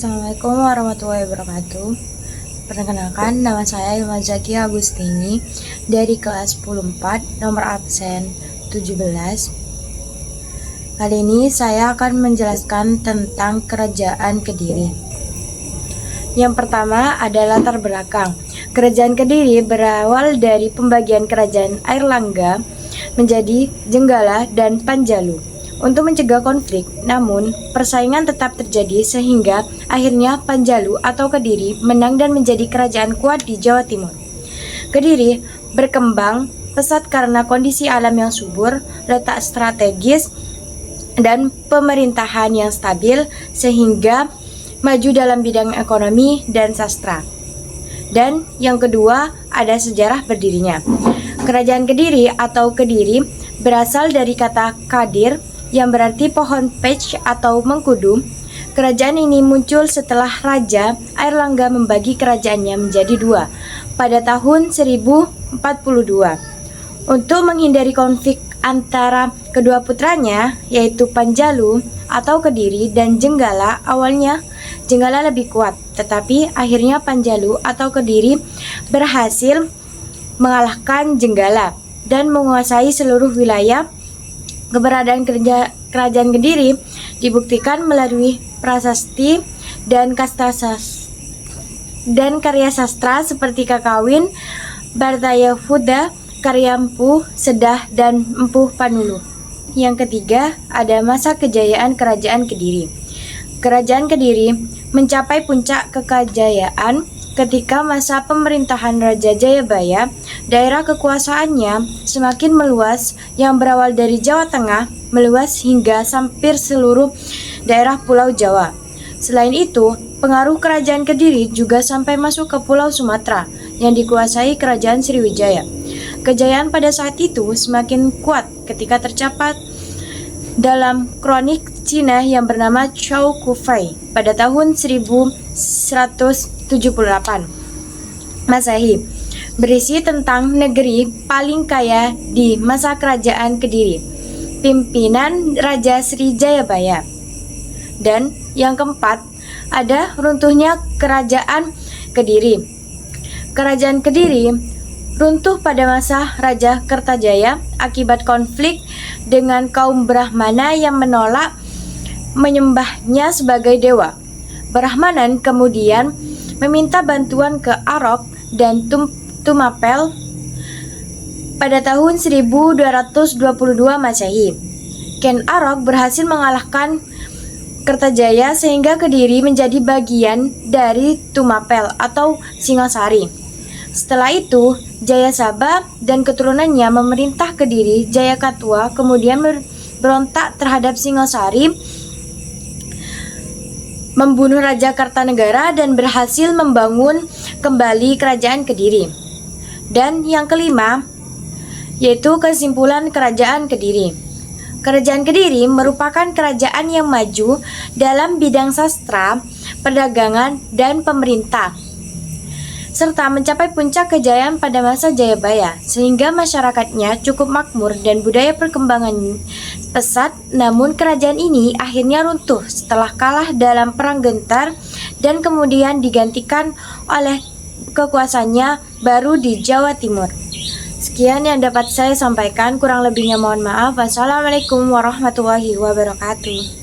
Assalamualaikum warahmatullahi wabarakatuh. Perkenalkan, nama saya Ilma Zakia Agustini dari kelas 10-4, nomor absen 17. Kali ini saya akan menjelaskan tentang Kerajaan Kediri. Yang pertama adalah latar belakang. Kerajaan Kediri berawal dari pembagian Kerajaan Airlangga menjadi Jenggala dan Panjalu. Untuk mencegah konflik, namun persaingan tetap terjadi sehingga akhirnya Panjalu atau Kediri menang dan menjadi kerajaan kuat di Jawa Timur. Kediri berkembang pesat karena kondisi alam yang subur, letak strategis, dan pemerintahan yang stabil sehingga maju dalam bidang ekonomi dan sastra. Dan yang kedua ada sejarah berdirinya. Kerajaan Kediri atau Kediri berasal dari kata kadir yang berarti pohon pech atau mengkudu. Kerajaan ini muncul setelah Raja Airlangga membagi kerajaannya menjadi dua pada tahun 1042. Untuk menghindari konflik antara kedua putranya, yaitu Panjalu atau Kediri dan Jenggala, awalnya Jenggala lebih kuat, tetapi akhirnya Panjalu atau Kediri berhasil mengalahkan Jenggala dan menguasai seluruh wilayah. Keberadaan Kerajaan Kediri dibuktikan melalui prasasti dan karya sastra seperti Kakawin, Bhartayuddha, karya Empu Sedah, dan Empu Panulu. Yang ketiga ada masa kejayaan Kerajaan Kediri. Kerajaan Kediri mencapai puncak kekayaan ketika masa pemerintahan Raja Jayabaya. Daerah kekuasaannya semakin meluas yang berawal dari Jawa Tengah meluas hingga hampir seluruh daerah Pulau Jawa. Selain itu, pengaruh Kerajaan Kediri juga sampai masuk ke Pulau Sumatera yang dikuasai Kerajaan Sriwijaya. Kejayaan pada saat itu semakin kuat ketika tercatat dalam kronik Cina yang bernama Chou Kufai pada tahun 1178 Masehi, berisi tentang negeri paling kaya di masa Kerajaan Kediri, pimpinan Raja Srijayabaya. Dan yang keempat ada runtuhnya Kerajaan Kediri. Kerajaan Kediri runtuh pada masa Raja Kertajaya akibat konflik dengan kaum Brahmana yang menolak menyembahnya sebagai dewa. Brahmanan kemudian meminta bantuan ke Arok dan Tumapel pada tahun 1222 Masehi. Ken Arok berhasil mengalahkan Kertajaya sehingga Kediri menjadi bagian dari Tumapel atau Singasari. Setelah itu, Jayasabha dan keturunannya memerintah Kediri. Jayakatua kemudian berontak terhadap Singasari, membunuh Raja Kartanegara dan berhasil membangun kembali Kerajaan Kediri. Dan yang kelima yaitu kesimpulan Kerajaan Kediri. Kerajaan Kediri merupakan kerajaan yang maju dalam bidang sastra, perdagangan, dan pemerintah, serta mencapai puncak kejayaan pada masa Jayabaya, sehingga masyarakatnya cukup makmur dan budaya perkembangan pesat. Namun kerajaan ini akhirnya runtuh setelah kalah dalam Perang Gentar dan kemudian digantikan oleh kekuasaannya baru di Jawa Timur. Sekian yang dapat saya sampaikan, kurang lebihnya mohon maaf. Wassalamualaikum warahmatullahi wabarakatuh.